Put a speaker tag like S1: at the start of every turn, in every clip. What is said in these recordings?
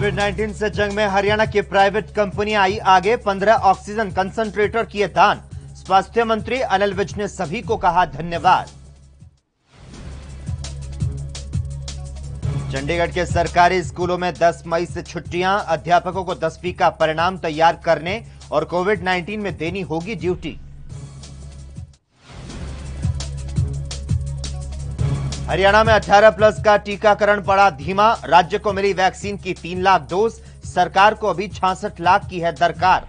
S1: कोविड-19 से जंग में हरियाणा की प्राइवेट कंपनी आई आगे, 15 ऑक्सीजन कंसंट्रेटर किए दान। स्वास्थ्य मंत्री अनिल विज ने सभी को कहा धन्यवाद। चंडीगढ़ के सरकारी स्कूलों में 10 मई से छुट्टियां, अध्यापकों को 10वीं का परिणाम तैयार करने और कोविड-19 में देनी होगी ड्यूटी। हरियाणा में 18+ का टीकाकरण पड़ा धीमा, राज्य को मिली वैक्सीन की 3 लाख डोज, सरकार को अभी 66 लाख की है दरकार।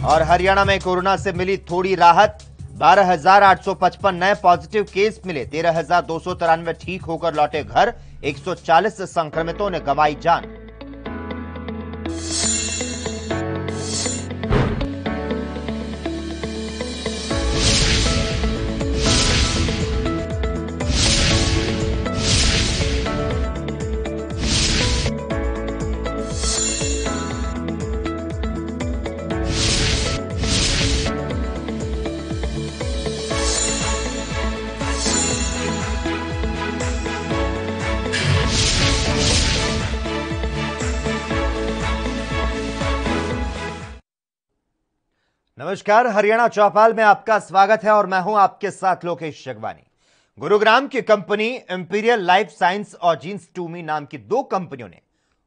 S1: और हरियाणा में कोरोना से मिली थोड़ी राहत, 12,855 नए पॉजिटिव केस मिले, 13,293 ठीक होकर लौटे घर, 140 संक्रमितों ने गंवाई जान। नमस्कार, हरियाणा चौपाल में आपका स्वागत है और मैं हूं आपके साथ लोकेश जगवानी। गुरुग्राम की कंपनी इंपीरियल लाइफ साइंस और जीन्स टूमी नाम की 2 कंपनियों ने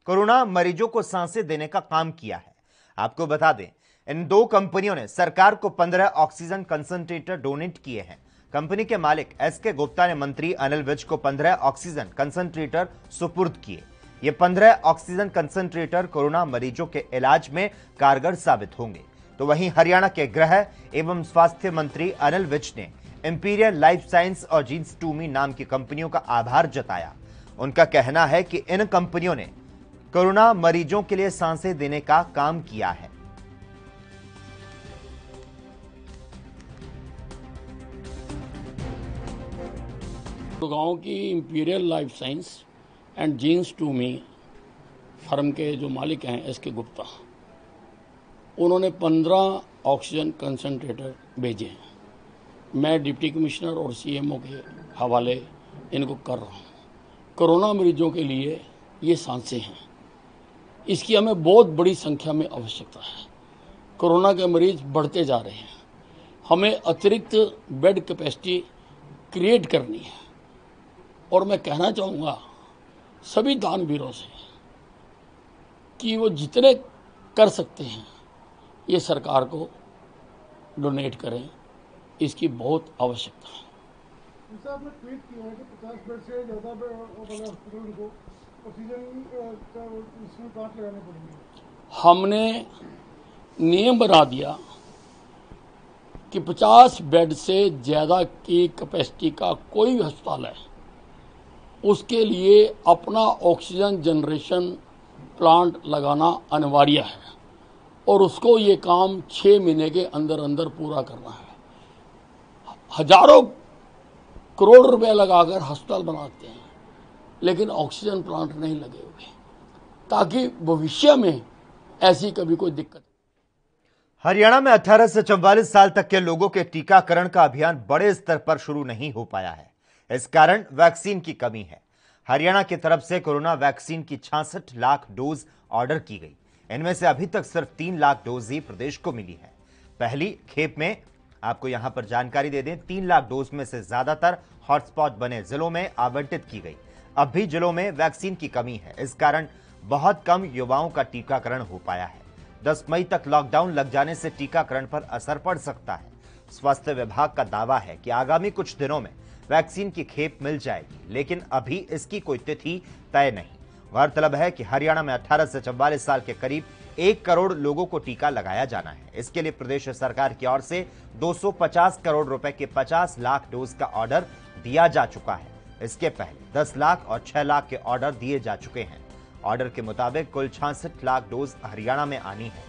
S1: कोरोना मरीजों को सांसें देने का काम किया है। आपको बता दें, इन 2 कंपनियों ने सरकार को 15 ऑक्सीजन कंसंट्रेटर डोनेट किए हैं। कंपनी के मालिक एसके गुप्ता ने मंत्री अनिल विज को 15 ऑक्सीजन कंसंट्रेटर सुपुर्द किए। ये 15 ऑक्सीजन कंसंट्रेटर कोरोना मरीजों के इलाज में कारगर साबित होंगे। तो वहीं हरियाणा के गृह एवं स्वास्थ्य मंत्री अनिल विज ने इंपीरियल लाइफ साइंस और जीन्स टूमी नाम की कंपनियों का आभार जताया। उनका कहना है कि इन कंपनियों ने कोरोना मरीजों के लिए सांसें देने का काम किया है।
S2: गुड़गांव की imperial life science and genes two me firm के जो मालिक हैं एसके गुप्ता, उन्होंने 15 ऑक्सीजन कंसंट्रेटर भेजे हैं। मैं डिप्टी कमिश्नर और सीएमओ के हवाले इनको कर रहा हूँ। कोरोना मरीजों के लिए ये सांसें हैं, इसकी हमें बहुत बड़ी संख्या में आवश्यकता है। कोरोना के मरीज बढ़ते जा रहे हैं, हमें अतिरिक्त बेड कैपेसिटी क्रिएट करनी है। और मैं कहना चाहूँगा सभी दानवीरों से कि वो जितने कर सकते हैं ये सरकार को डोनेट करें, इसकी बहुत आवश्यकता है।
S3: आपने ट्वीट किया है कि 50 बेड से ज़्यादा हॉस्पिटल को ऑक्सीजन प्लांट लगाने पड़ेंगे।
S2: हमने नियम बना दिया कि 50 बेड से ज़्यादा की कैपेसिटी का कोई भी अस्पताल है, उसके लिए अपना ऑक्सीजन जनरेशन प्लांट लगाना अनिवार्य है और उसको ये काम 6 महीने के अंदर अंदर पूरा करना है। हजारों करोड़ रुपए लगाकर अस्पताल बनाते हैं, लेकिन ऑक्सीजन प्लांट नहीं लगे हुए, ताकि भविष्य में ऐसी कभी कोई दिक्कत।
S1: हरियाणा में 18 से 44 साल तक के लोगों के टीकाकरण का अभियान बड़े स्तर पर शुरू नहीं हो पाया है। इस कारण वैक्सीन की कमी है। हरियाणा की तरफ से कोरोना वैक्सीन की 66 लाख डोज ऑर्डर की गई। इनमें से अभी तक सिर्फ 3 लाख डोज ही प्रदेश को मिली है। पहली खेप में आपको यहां पर जानकारी दे दें, 3 लाख डोज में से ज्यादातर हॉटस्पॉट बने जिलों में आवंटित की गई। अब भी जिलों में वैक्सीन की कमी है, इस कारण बहुत कम युवाओं का टीकाकरण हो पाया है। 10 मई तक लॉकडाउन लग जाने से टीकाकरण पर असर पड़ सकता है। स्वास्थ्य विभाग का दावा है कि आगामी कुछ दिनों में वैक्सीन की खेप मिल जाएगी, लेकिन अभी इसकी कोई तिथि तय नहीं। गौरतलब है कि हरियाणा में 18 से 44 साल के करीब 1 करोड़ लोगों को टीका लगाया जाना है। इसके लिए प्रदेश सरकार की ओर से 250 करोड़ रुपए के 50 लाख डोज का ऑर्डर दिया जा चुका है। इसके पहले 10 लाख और 6 लाख के ऑर्डर दिए जा चुके हैं। ऑर्डर के मुताबिक कुल 66 लाख डोज हरियाणा में आनी है।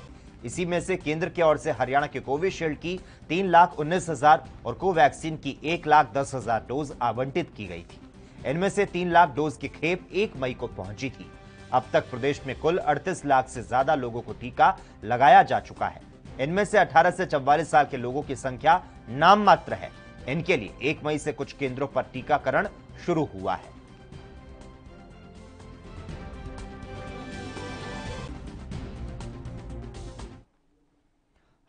S1: इसी में से केंद्र की ओर से हरियाणा के कोविशील्ड की 3,19,000 और कोवैक्सीन की 1,10,000 डोज आवंटित की गई थी। इनमें से 3 लाख डोज की खेप 1 मई को पहुंची थी। अब तक प्रदेश में कुल 38 लाख से ज्यादा लोगों को टीका लगाया जा चुका है। इनमें से 18 से 44 साल के लोगों की संख्या नाम मात्र है। इनके लिए 1 मई से कुछ केंद्रों पर टीकाकरण शुरू हुआ है।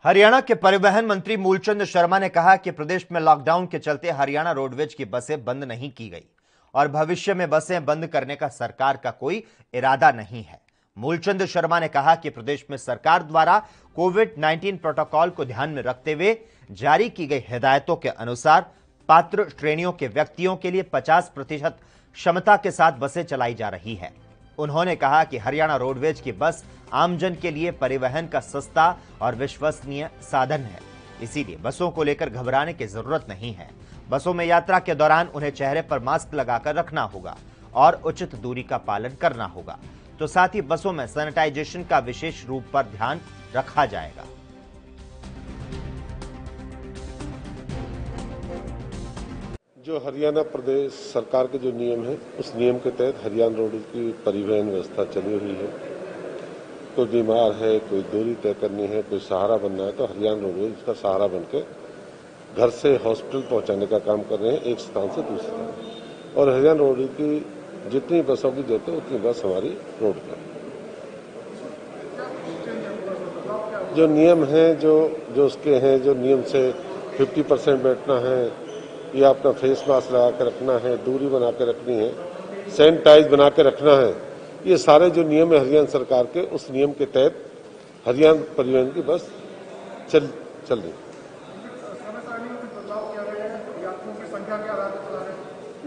S1: हरियाणा के परिवहन मंत्री मूलचंद शर्मा ने कहा कि प्रदेश में लॉकडाउन के चलते हरियाणा रोडवेज की बसें बंद नहीं की गई और भविष्य में बसें बंद करने का सरकार का कोई इरादा नहीं है। मूलचंद शर्मा ने कहा कि प्रदेश में सरकार द्वारा कोविड-19 प्रोटोकॉल को ध्यान में रखते हुए जारी की गई हिदायतों के अनुसार पात्र श्रेणियों के व्यक्तियों के लिए 50% क्षमता के साथ बसें चलाई जा रही है। उन्होंने कहा कि हरियाणा रोडवेज की बस आमजन के लिए परिवहन का सस्ता और विश्वसनीय साधन है, इसीलिए बसों को लेकर घबराने की जरूरत नहीं है। बसों में यात्रा के दौरान उन्हें चेहरे पर मास्क लगाकर रखना होगा और उचित दूरी का पालन करना होगा। तो साथ ही बसों में सैनिटाइजेशन का विशेष रूप पर ध्यान रखा जाएगा।
S4: जो हरियाणा प्रदेश सरकार के जो नियम है, उस नियम के तहत हरियाणा रोडवेज की परिवहन व्यवस्था चली हुई है। कोई बीमार है, कोई दूरी तय करनी है, कोई सहारा बनना है, तो हरियाणा रोडवेज उसका सहारा बनकर घर से हॉस्पिटल पहुंचाने का काम कर रहे हैं, एक स्थान से दूसरे स्थान। और हरियाणा रोडवेज की जितनी बसों की जरूरत है उतनी बस हमारी रोड पर। जो नियम है, जो उसके हैं, जो नियम से 50% बैठना है, ये आपका फेस मास्क लगा के रखना है, दूरी बना के रखनी है, सैनिटाइज बना के रखना है, ये सारे जो नियम है हरियाणा सरकार के, उस नियम के तहत हरियाणा परिवहन की बस चल रही।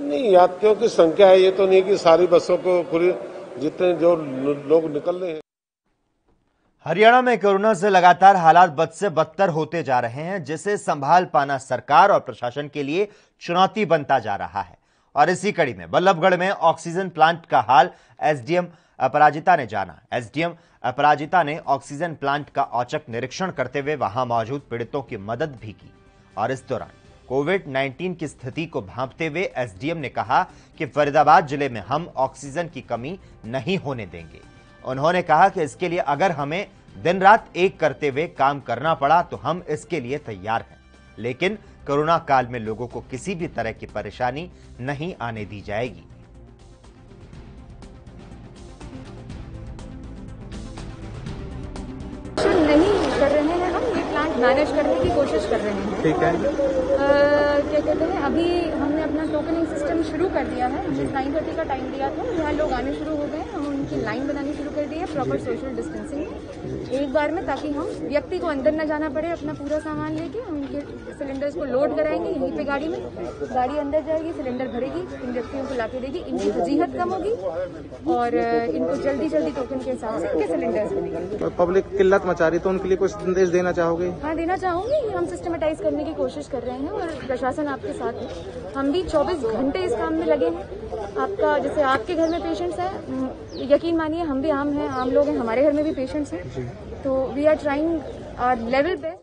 S4: नहीं, यात्रियों की संख्या है, ये तो नहीं कि सारी बसों को पूरी जितने जो लोग निकल रहे हैं।
S1: हरियाणा में कोरोना से लगातार हालात बद से बदतर होते जा रहे हैं, जिसे संभाल पाना सरकार और प्रशासन के लिए चुनौती बनता जा रहा है। और इसी कड़ी में बल्लभगढ़ में ऑक्सीजन प्लांट का हाल एसडीएम अपराजिता ने जाना। एसडीएम अपराजिता ने ऑक्सीजन प्लांट का औचक निरीक्षण करते हुए वहां मौजूद पीड़ितों की मदद भी की। और इस दौरान कोविड-19 की स्थिति को भांपते हुए एसडीएम ने कहा कि फरीदाबाद जिले में हम ऑक्सीजन की कमी नहीं होने देंगे। उन्होंने कहा कि इसके लिए अगर हमें दिन रात एक करते हुए काम करना पड़ा तो हम इसके लिए तैयार हैं, लेकिन कोरोना काल में लोगों को किसी भी तरह की परेशानी नहीं आने दी जाएगी।
S5: नहीं कर रहे हैं, हम ये प्लांट मैनेज करने की कोशिश कर रहे हैं। ठीक है। क्या कहते हैं, अभी हमने अपना टोकनिंग सिस्टम शुरू कर दिया है। जिस 9:30 का टाइम दिया था, यहाँ लोग आने शुरू हो गए। हम उनकी लाइन बनानी शुरू कर दी है प्रॉपर सोशल डिस्टेंसिंग एक बार में, ताकि हम व्यक्ति को अंदर न जाना पड़े। अपना पूरा सामान लेके हम उनके सिलेंडर्स को लोड कराएंगे यहीं पे गाड़ी में। गाड़ी अंदर जाएगी, सिलेंडर भरेगी, इन व्यक्तियों को लाके देगी। इनकी वजीहत कम होगी और इनको जल्दी टोकन के हिसाब से इनके सिलेंडर्स मिलेंगे।
S6: पब्लिक किल्लत मचा रही, तो उनके लिए कुछ संदेश देना चाहोगे?
S5: हाँ, देना चाहूंगी। हम सिस्टमेटाइज करने की कोशिश कर रहे हैं और प्रशासन आपके साथ है। हम भी 24 घंटे इस काम में लगे हैं। आपका जैसे आपके घर में पेशेंट्स हैं, यकीन मानिए हम भी आम हैं, आम लोग हैं, हमारे घर में भी पेशेंट्स हैं। तो we are trying our level best.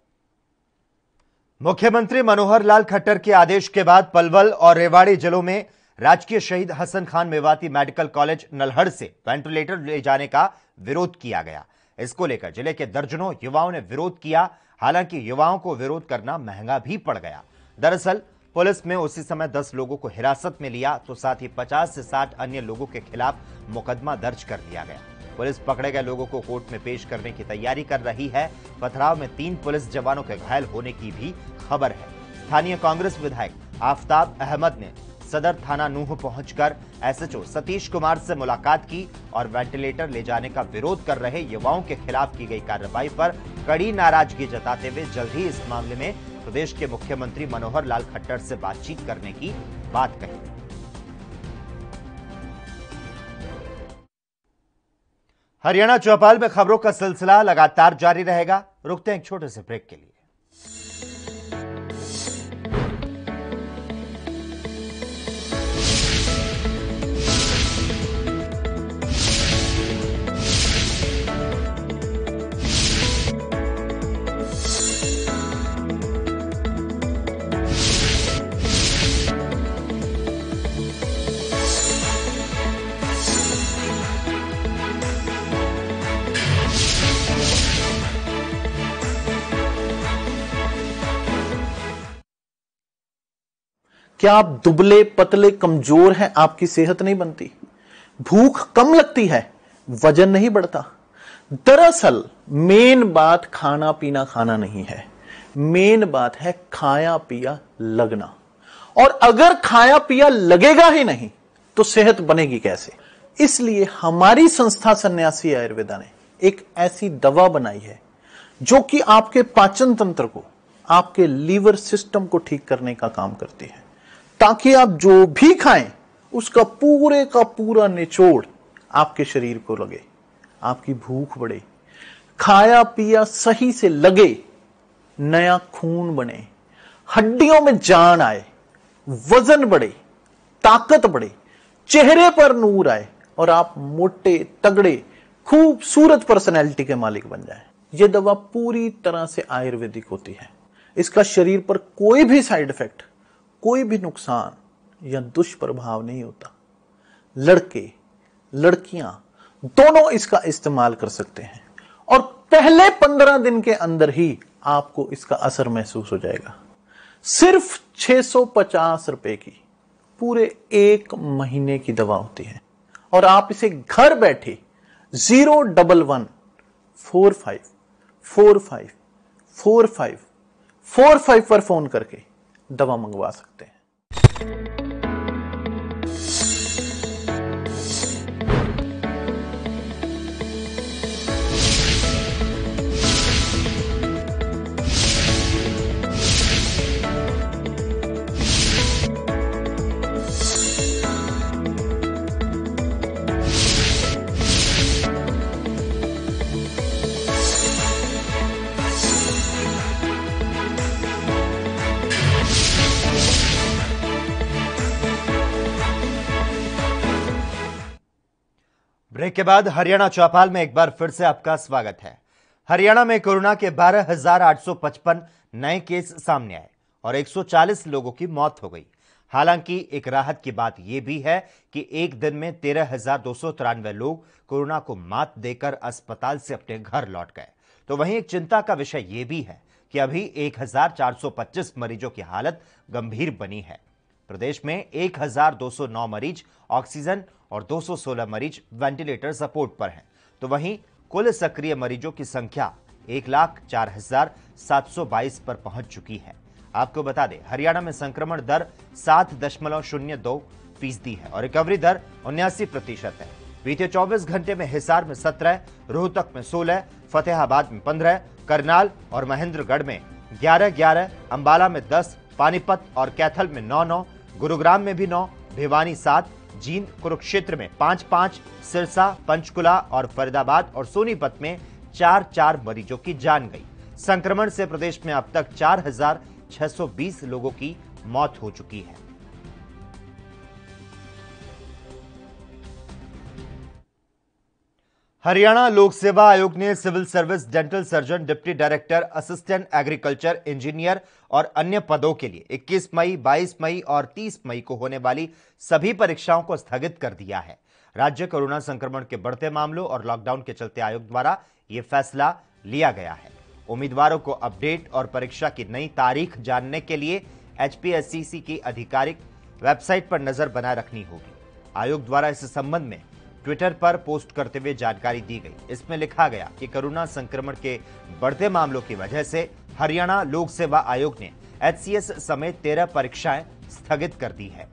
S1: मुख्यमंत्री मनोहर लाल खट्टर के आदेश के बाद पलवल और रेवाड़ी जिलों में राजकीय शहीद हसन खान मेवाती मेडिकल कॉलेज नल्हड़ से वेंटिलेटर ले जाने का विरोध किया गया। इसको लेकर जिले के दर्जनों युवाओं ने विरोध किया। हालांकि युवाओं को विरोध करना महंगा भी पड़ गया। दरअसल पुलिस में उसी समय 10 लोगों को हिरासत में लिया, तो साथ ही 50 से 60 अन्य लोगों के खिलाफ मुकदमा दर्ज कर दिया गया। पुलिस पकड़े गए लोगों को कोर्ट में पेश करने की तैयारी कर रही है। पथराव में 3 पुलिस जवानों के घायल होने की भी खबर है। स्थानीय कांग्रेस विधायक आफताब अहमद ने सदर थाना नूह पहुंचकर एसएचओ सतीश कुमार से मुलाकात की और वेंटिलेटर ले जाने का विरोध कर रहे युवाओं के खिलाफ की गई कार्रवाई पर कड़ी नाराजगी जताते हुए जल्द ही इस मामले में प्रदेश के मुख्यमंत्री मनोहर लाल खट्टर से बातचीत करने की बात कही। हरियाणा चौपाल में खबरों का सिलसिला लगातार जारी रहेगा। रुकते हैं एक छोटे से ब्रेक के लिए।
S6: क्या आप दुबले पतले कमजोर हैं? आपकी सेहत नहीं बनती, भूख कम लगती है, वजन नहीं बढ़ता, दरअसल मेन बात खाना पीना खाना नहीं है, मेन बात है खाया पिया लगना। और अगर खाया पिया लगेगा ही नहीं तो सेहत बनेगी कैसे? इसलिए हमारी संस्था सन्यासी आयुर्वेदा ने एक ऐसी दवा बनाई है जो कि आपके पाचन तंत्र को, आपके लीवर सिस्टम को ठीक करने का काम करती है, ताकि आप जो भी खाएं उसका पूरे का पूरा निचोड़ आपके शरीर को लगे, आपकी भूख बढ़े, खाया पिया सही से लगे, नया खून बने, हड्डियों में जान आए, वजन बढ़े, ताकत बढ़े, चेहरे पर नूर आए और आप मोटे तगड़े खूबसूरत पर्सनैलिटी के मालिक बन जाएं। यह दवा पूरी तरह से आयुर्वेदिक होती है। इसका शरीर पर कोई भी साइड इफेक्ट, कोई भी नुकसान या दुष्प्रभाव नहीं होता। लड़के लड़कियां दोनों इसका इस्तेमाल कर सकते हैं और पहले 15 दिन के अंदर ही आपको इसका असर महसूस हो जाएगा। सिर्फ 650 रुपए की पूरे 1 महीने की दवा होती है और आप इसे घर बैठे 01145454545 पर फोन करके दवा मंगवा सकते हैं।
S1: ब्रेक के बाद हरियाणा चौपाल में एक बार फिर से आपका स्वागत है। हरियाणा में कोरोना के 12,855 नए केस सामने आए और 140 लोगों की मौत हो गई। हालांकि एक राहत की बात यह भी है कि एक दिन में 13,293 लोग कोरोना को मात देकर अस्पताल से अपने घर लौट गए। तो वहीं एक चिंता का विषय यह भी है कि अभी 1,425 मरीजों की हालत गंभीर बनी है। प्रदेश में 1,209 मरीज ऑक्सीजन और 216 मरीज वेंटिलेटर सपोर्ट पर हैं। तो वहीं कुल सक्रिय मरीजों की संख्या 1,04,722 पर पहुंच चुकी है। आपको बता दें, हरियाणा में संक्रमण दर 7.02% है और रिकवरी दर 79% है। बीते 24 घंटे में हिसार में 17, रोहतक में 16, फतेहाबाद में 15, करनाल और महेंद्रगढ़ में 11-11, अंबाला में 10, पानीपत और कैथल में 9-9, गुरुग्राम में भी 9, भिवानी 7, जींद कुरुक्षेत्र में 5-5, सिरसा, पंचकुला और फरीदाबाद और सोनीपत में 4-4 मरीजों की जान गई। संक्रमण से प्रदेश में अब तक 4,620 लोगों की मौत हो चुकी है। हरियाणा लोक सेवा आयोग ने civil service, dental surgeon, deputy director, assistant agriculture engineer और अन्य पदों के लिए 21 मई, 22 मई और 30 मई को होने वाली सभी परीक्षाओं को स्थगित कर दिया है। राज्य कोरोना संक्रमण के बढ़ते मामलों और लॉकडाउन के चलते आयोग द्वारा यह फैसला लिया गया है। उम्मीदवारों को अपडेट और परीक्षा की नई तारीख जानने के लिए HPSCC की आधिकारिक वेबसाइट पर नजर बनाए रखनी होगी। आयोग द्वारा इस संबंध में ट्विटर पर पोस्ट करते हुए जानकारी दी गई। इसमें लिखा गया कि कोरोना संक्रमण के बढ़ते मामलों की वजह से हरियाणा लोक सेवा आयोग ने HCS समेत 13 परीक्षाएं स्थगित कर दी है।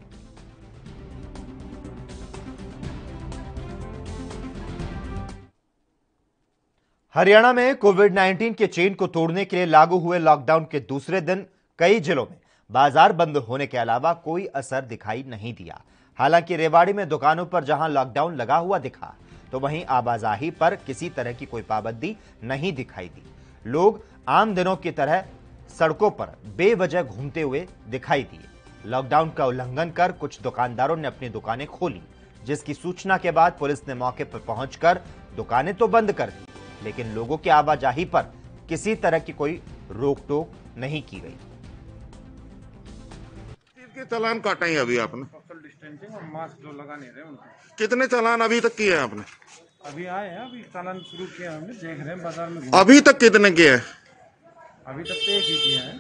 S1: हरियाणा में कोविड-19 के चेन को तोड़ने के लिए लागू हुए लॉकडाउन के दूसरे दिन कई जिलों में बाजार बंद होने के अलावा कोई असर दिखाई नहीं दिया। हालांकि रेवाड़ी में दुकानों पर जहां लॉकडाउन लगा हुआ दिखा, तो वहीं आवाजाही पर किसी तरह की कोई पाबंदी नहीं दिखाई दी। लोग आम दिनों की तरह सड़कों पर बेवजह घूमते हुए दिखाई दिए। लॉकडाउन का उल्लंघन कर कुछ दुकानदारों ने अपनी दुकानें खोली, जिसकी सूचना के बाद पुलिस ने मौके पर पहुंचकर दुकानें तो बंद कर दी, लेकिन लोगों की आवाजाही पर किसी तरह की कोई रोक टोक नहीं की गई।
S7: के चालान काटा ही अभी आपने?
S3: सोशल डिस्टेंसिंग और मास्क जो लगा नहीं रहे उनको।
S7: कितने चालान अभी तक किए हैं आपने?
S3: अभी आए हैं, अभी चालान शुरू किया हमने, देख रहे हैं बाजार में।
S7: अभी तक कितने किए हैं?
S3: अभी तक तो एक ही किया है।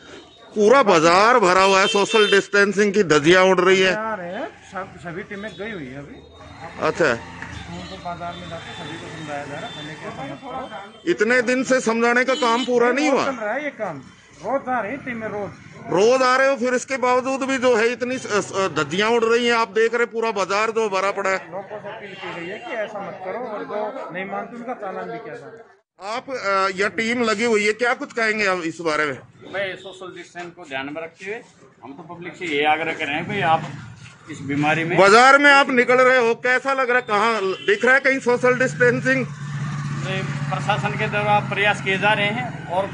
S7: पूरा बाजार भरा हुआ है, सोशल डिस्टेंसिंग की धज्जियां उड़ रही है।
S3: आ रहे हैं, सभी टीमें गई हुई है अभी।
S7: अच्छा,
S8: उनको बाजार में जाकर सभी को समझाया जा रहा है कि ऐसा मत करो।
S7: इतने दिन से समझाने का काम पूरा नहीं हुआ।
S8: चल रहा है ये काम, रोज आ रही है टीम में,
S7: रोज आ रहे हो, फिर इसके बावजूद भी जो है इतनी धज्जियां उड़ रही हैं। आप देख रहे पूरा बाजार जो भरा पड़ा है।
S8: लोगों से अपील की गई है कि ऐसा मत करो, और जो नहीं मानते उनका चालान भी किया जा रहा है।
S7: आप यह टीम लगी हुई है, क्या कुछ कहेंगे आप इस बारे में?
S9: भाई सोशल डिस्टेंस को ध्यान में रखते हुए हम तो पब्लिक से ये आग्रह कर रहे हैं भाई आप इस बीमारी में
S7: बाजार में आप निकल रहे हो, कैसा लग रहा है? कहाँ दिख रहा है कहीं सोशल डिस्टेंसिंग?
S9: प्रशासन के द्वारा प्रयास किए जा रहे हैं। और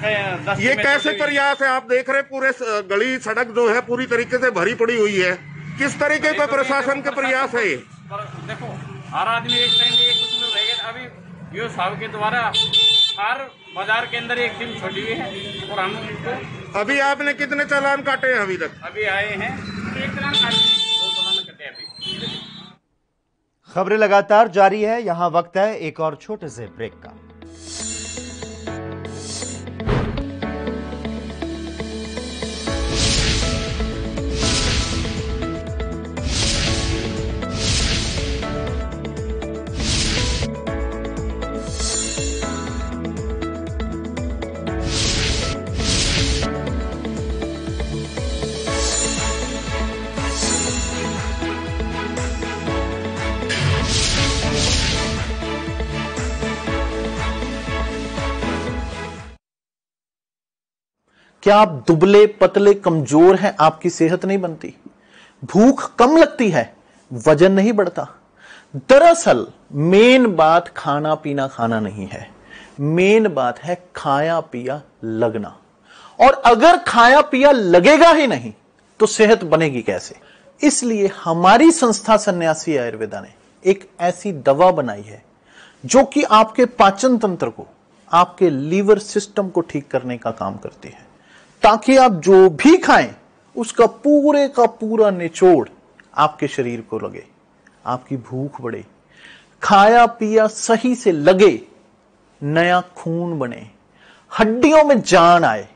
S7: ये कैसे प्रयास है? आप देख रहे पूरे गली सड़क जो है पूरी तरीके से भरी पड़ी हुई है। किस तरीके का प्रशासन के प्रयास है ये?
S9: देखो हर आदमी एक टाइम एक उसमें रहेगा। अभी यो साहब के द्वारा हर बाजार के अंदर एक टीम छोड़ी हुई है और हम उनको।
S7: अभी आपने कितने चालान काटे हैं अभी तक?
S9: अभी आए हैं एक चालान काटे, 2 चालान कटे अभी।
S1: खबरें लगातार जारी है। यहां वक्त है एक और छोटे से ब्रेक का।
S6: क्या आप दुबले पतले कमजोर हैं? आपकी सेहत नहीं बनती, भूख कम लगती है, वजन नहीं बढ़ता? दरअसल मेन बात खाना पीना खाना नहीं है, मेन बात है खाया पिया लगना। और अगर खाया पिया लगेगा ही नहीं तो सेहत बनेगी कैसे? इसलिए हमारी संस्था सन्यासी आयुर्वेदा ने एक ऐसी दवा बनाई है जो कि आपके पाचन तंत्र को, आपके लीवर सिस्टम को ठीक करने का काम करती है, ताकि आप जो भी खाएं उसका पूरे का पूरा निचोड़ आपके शरीर को लगे, आपकी भूख बढ़े, खाया पिया सही से लगे, नया खून बने, हड्डियों में जान आए,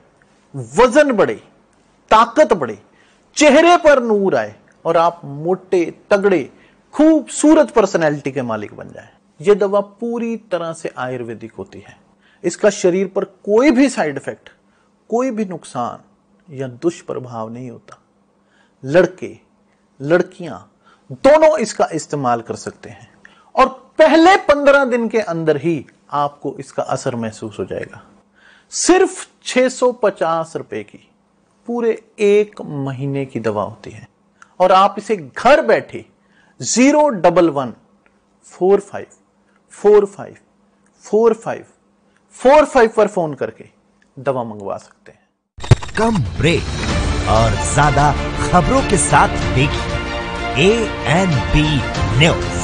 S6: वजन बढ़े, ताकत बढ़े, चेहरे पर नूर आए और आप मोटे तगड़े खूबसूरत पर्सनैलिटी के मालिक बन जाए। यह दवा पूरी तरह से आयुर्वेदिक होती है। इसका शरीर पर कोई भी साइड इफेक्ट, कोई भी नुकसान या दुष्प्रभाव नहीं होता। लड़के लड़कियां दोनों इसका इस्तेमाल कर सकते हैं और पहले 15 दिन के अंदर ही आपको इसका असर महसूस हो जाएगा। सिर्फ 650 रुपए की पूरे 1 महीने की दवा होती है और आप इसे घर बैठे 01145454545 पर फोन करके दवा मंगवा सकते हैं।
S10: कम ब्रेक और ज्यादा खबरों के साथ देखिए ANB न्यूज।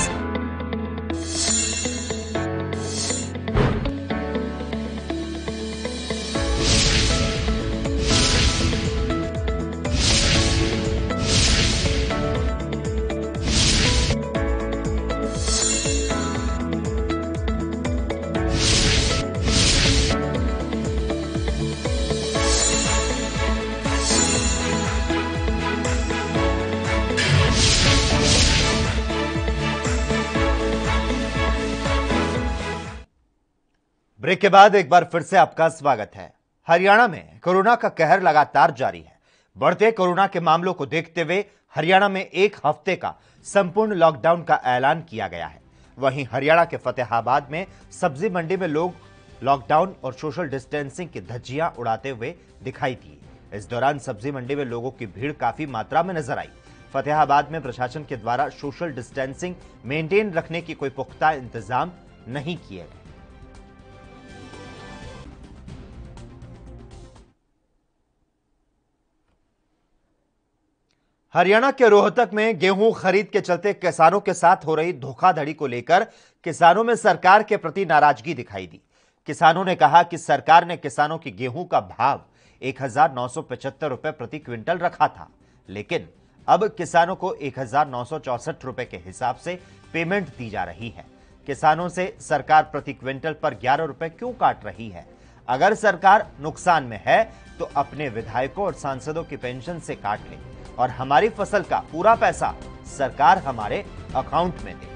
S1: ब्रेक के बाद एक बार फिर से आपका स्वागत है। हरियाणा में कोरोना का कहर लगातार जारी है। बढ़ते कोरोना के मामलों को देखते हुए हरियाणा में 1 हफ्ते का संपूर्ण लॉकडाउन का ऐलान किया गया है। वहीं हरियाणा के फतेहाबाद में सब्जी मंडी में लोग लॉकडाउन और सोशल डिस्टेंसिंग की धज्जियां उड़ाते हुए दिखाई दिए। इस दौरान सब्जी मंडी में लोगों की भीड़ काफी मात्रा में नजर आई। फतेहाबाद में प्रशासन के द्वारा सोशल डिस्टेंसिंग मेंटेन रखने की कोई पुख्ता इंतजाम नहीं किए गए। हरियाणा के रोहतक में गेहूं खरीद के चलते किसानों के साथ हो रही धोखाधड़ी को लेकर किसानों में सरकार के प्रति नाराजगी दिखाई दी। किसानों ने कहा कि सरकार ने किसानों की गेहूं का भाव 1975 रुपए प्रति क्विंटल रखा था, लेकिन अब किसानों को 1964 रुपए के हिसाब से पेमेंट दी जा रही है। किसानों से सरकार प्रति क्विंटल पर 11 रुपए क्यों काट रही है? अगर सरकार नुकसान में है तो अपने विधायकों और सांसदों की पेंशन से काट ले और हमारी फसल का पूरा पैसा सरकार हमारे अकाउंट में दे।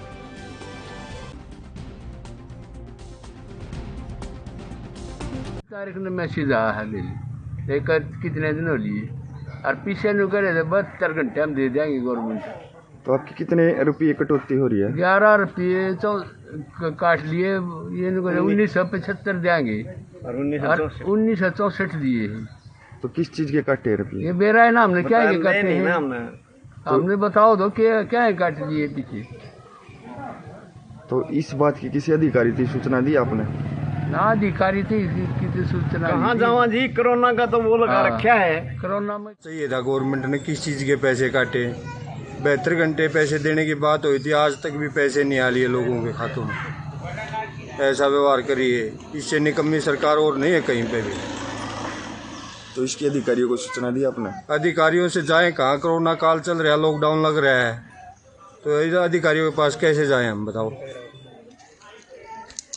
S11: तारीख में मैसेज आया है लेकर कितने दिन हो लिए और पीछे नु करे 72 घंटे हम दे देंगे गवर्नमेंट।
S12: तो आपकी कितने रुपये कटौती हो रही है?
S11: 11 रुपये तो काट लिए, ये 1975 देंगे और 1964 दिए।
S12: तो किस चीज के काटे रुपये?
S11: ये बेरा है ना, हमने क्या है काटे हैं? हमने बताओ दो क्या है काट लिए पीछे।
S12: तो इस बात की किसी अधिकारी की सूचना दी आपने?
S11: ना अधिकारी थी किसी सूचना
S13: कहाँ जावा जी, कोरोना का तो वो लगा रखा है।
S11: कोरोना में
S14: सही था, गवर्नमेंट ने किस चीज के पैसे काटे? 72 घंटे पैसे देने की बात हुई थी, आज तक भी पैसे नहीं आ लिए लोगों के खातों में। ऐसा व्यवहार करिए, इससे निकम्मी सरकार और नहीं है कहीं पे भी।
S12: तो इसके अधिकारियों को सूचना दी आपने?
S14: अधिकारियों से जाएं कहाँ, कोरोना काल चल रहा है, लॉकडाउन लग रहा है, तो अधिकारियों के पास कैसे जाएं हम बताओ?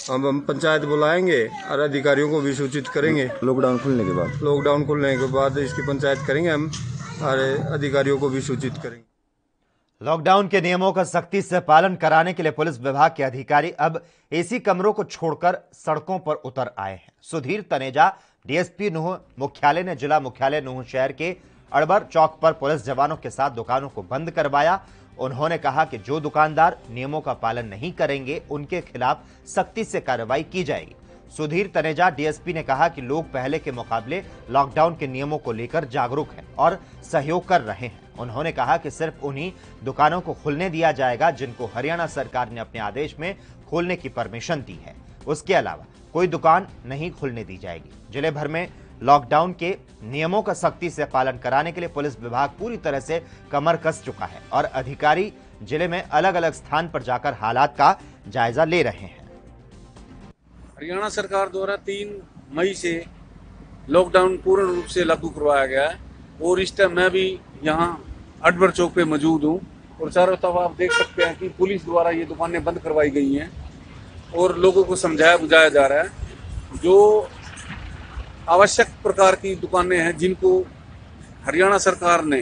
S14: अब हम पंचायत बुलाएंगे और अधिकारियों को भी सूचित करेंगे।
S12: लॉकडाउन खुलने के बाद
S14: इसकी पंचायत करेंगे हम और अधिकारियों को भी सूचित करेंगे।
S1: लॉकडाउन के नियमों का सख्ती से पालन कराने के लिए पुलिस विभाग के अधिकारी अब एसी कमरों को छोड़कर सड़कों पर उतर आए हैं। सुधीर तनेजा डीएसपी नूंह मुख्यालय ने जिला मुख्यालय नूंह शहर के अड़बर चौक पर पुलिस जवानों के साथ दुकानों को बंद करवाया। उन्होंने कहा कि जो दुकानदार नियमों का पालन नहीं करेंगे उनके खिलाफ सख्ती से कार्रवाई की जाएगी। सुधीर तनेजा डीएसपी ने कहा कि लोग पहले के मुकाबले लॉकडाउन के नियमों को लेकर जागरूक हैं और सहयोग कर रहे हैं। उन्होंने कहा कि सिर्फ उन्हीं दुकानों को खुलने दिया जाएगा जिनको हरियाणा सरकार ने अपने आदेश में खोलने की परमिशन दी है, उसके अलावा कोई दुकान नहीं खुलने दी जाएगी। जिले भर में लॉकडाउन के नियमों का सख्ती से पालन कराने के लिए पुलिस विभाग पूरी तरह से कमर कस चुका है और अधिकारी जिले में अलग अलग स्थान पर जाकर हालात का जायजा ले रहे हैं।
S15: हरियाणा सरकार द्वारा 3 मई से लॉकडाउन पूर्ण रूप से लागू करवाया गया है और इस टाइम मैं भी यहाँ अडबर चौक पे मौजूद हूँ और चारों तरफ आप देख सकते हैं कि पुलिस द्वारा ये दुकानें बंद करवाई गई हैं और लोगों को समझाया बुझाया जा रहा है। जो आवश्यक प्रकार की दुकानें हैं जिनको हरियाणा सरकार ने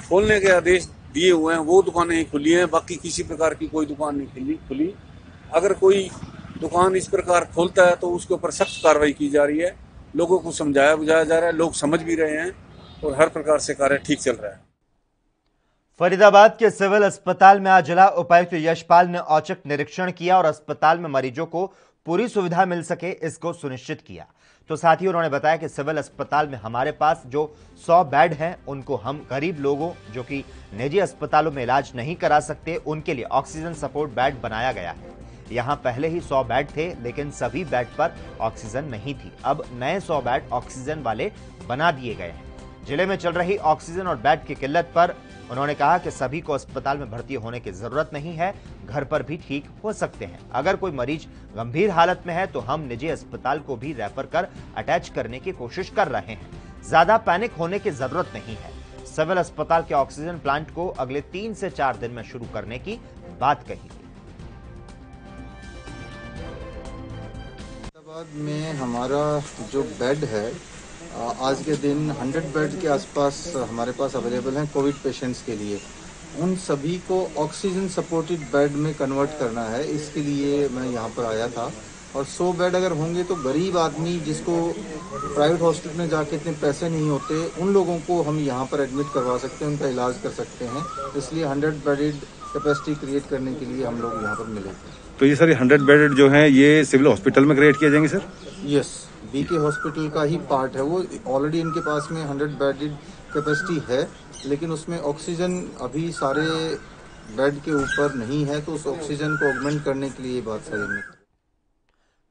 S15: खोलने के आदेश दिए हुए हैं वो दुकानें ही खुली हैं, बाकी किसी प्रकार की कोई दुकान नहीं खुली। अगर कोई दुकान इस प्रकार खोलता है तो उसके ऊपर सख्त कार्रवाई की जा रही है। लोगों को समझाया बुझाया जा रहा है, लोग समझ भी रहे हैं और हर प्रकार से कार्य ठीक चल रहा है।
S1: फरीदाबाद के सिविल अस्पताल में आज जिला उपायुक्त यशपाल ने औचक निरीक्षण किया और अस्पताल में मरीजों को पूरी सुविधा मिल सके इसको सुनिश्चित किया। तो साथ ही उन्होंने बताया कि सिविल अस्पताल में हमारे पास जो 100 बेड हैं उनको हम गरीब लोगों जो कि निजी अस्पतालों में इलाज नहीं करा सकते उनके लिए ऑक्सीजन सपोर्ट बेड बनाया गया है। यहां पहले ही 100 बेड थे लेकिन सभी बेड पर ऑक्सीजन नहीं थी। अब नए 100 बेड ऑक्सीजन वाले बना दिए गए हैं। जिले में चल रही ऑक्सीजन और बेड की किल्लत पर उन्होंने कहा कि सभी को अस्पताल में भर्ती होने की जरूरत नहीं है, घर पर भी ठीक हो सकते हैं। अगर कोई मरीज गंभीर हालत में है तो हम निजी अस्पताल को भी रेफर कर अटैच करने की कोशिश कर रहे हैं। ज्यादा पैनिक होने की जरूरत नहीं है। सिविल अस्पताल के ऑक्सीजन प्लांट को अगले 3 से 4 दिन में शुरू करने की बात कही।
S16: में हमारा जो बेड है आज के दिन 100 बेड के आसपास हमारे पास अवेलेबल हैं कोविड पेशेंट्स के लिए। उन सभी को ऑक्सीजन सपोर्टेड बेड में कन्वर्ट करना है, इसके लिए मैं यहाँ पर आया था। और 100 बेड अगर होंगे तो गरीब आदमी जिसको प्राइवेट हॉस्पिटल में जाके इतने पैसे नहीं होते उन लोगों को हम यहाँ पर एडमिट करवा सकते हैं, उनका इलाज कर सकते हैं। इसलिए 100 बेडेड कैपेसिटी क्रिएट करने के लिए हम लोग यहाँ पर मिले।
S17: तो ये सर 100 बेड जो हैं ये सिविल हॉस्पिटल में क्रिएट किए जाएंगे सर?
S16: यस, बीके हॉस्पिटल का ही पार्ट है वो। ऑलरेडी इनके पास में 100 बेडेड कैपेसिटी है लेकिन उसमें ऑक्सीजन अभी सारे बेड के ऊपर नहीं है, तो उस ऑक्सीजन को ऑगमेंट करने के लिए ये बात सारी में।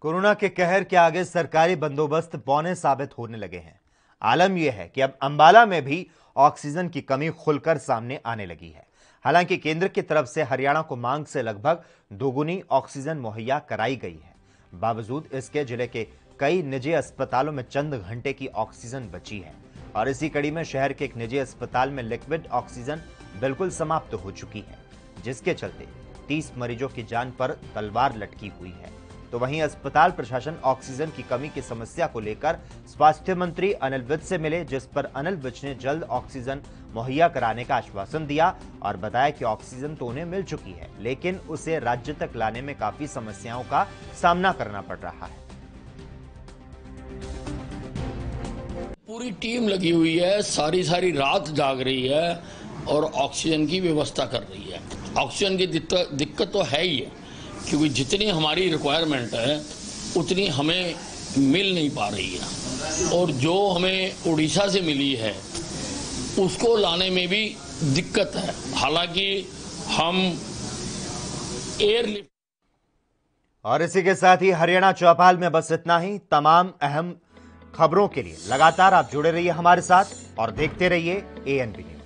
S1: कोरोना के कहर के आगे सरकारी बंदोबस्त बौने साबित होने लगे हैं। आलम यह है कि अब अंबाला में भी ऑक्सीजन की कमी खुलकर सामने आने लगी है। हालांकि केंद्र की तरफ से हरियाणा को मांग से लगभग दोगुनी ऑक्सीजन मुहैया कराई गई है। बावजूद इसके जिले के कई निजी अस्पतालों में चंद घंटे की ऑक्सीजन बची है और इसी कड़ी में शहर के एक निजी अस्पताल में लिक्विड ऑक्सीजन बिल्कुल समाप्त हो चुकी है, जिसके चलते 30 मरीजों की जान पर तलवार लटकी हुई है। तो वहीं अस्पताल प्रशासन ऑक्सीजन की कमी की समस्या को लेकर स्वास्थ्य मंत्री अनिल विज से मिले, जिस पर अनिल विज ने जल्द ऑक्सीजन मुहैया कराने का आश्वासन दिया और बताया कि ऑक्सीजन तो उन्हें मिल चुकी है लेकिन उसे राज्य तक लाने में काफी समस्याओं का सामना करना पड़ रहा है।
S2: पूरी टीम लगी हुई है, सारी रात जाग रही है और ऑक्सीजन की व्यवस्था कर रही है। ऑक्सीजन की दिक्कत तो है ही है, क्योंकि जितनी हमारी रिक्वायरमेंट है उतनी हमें मिल नहीं पा रही है, और जो हमें उड़ीसा से मिली है उसको लाने में भी दिक्कत है। हालांकि हम एयरलिफ्ट।
S1: और इसी के साथ ही हरियाणा चौपाल में बस इतना ही। तमाम अहम खबरों के लिए लगातार आप जुड़े रहिए हमारे साथ और देखते रहिए ANB न्यूज़।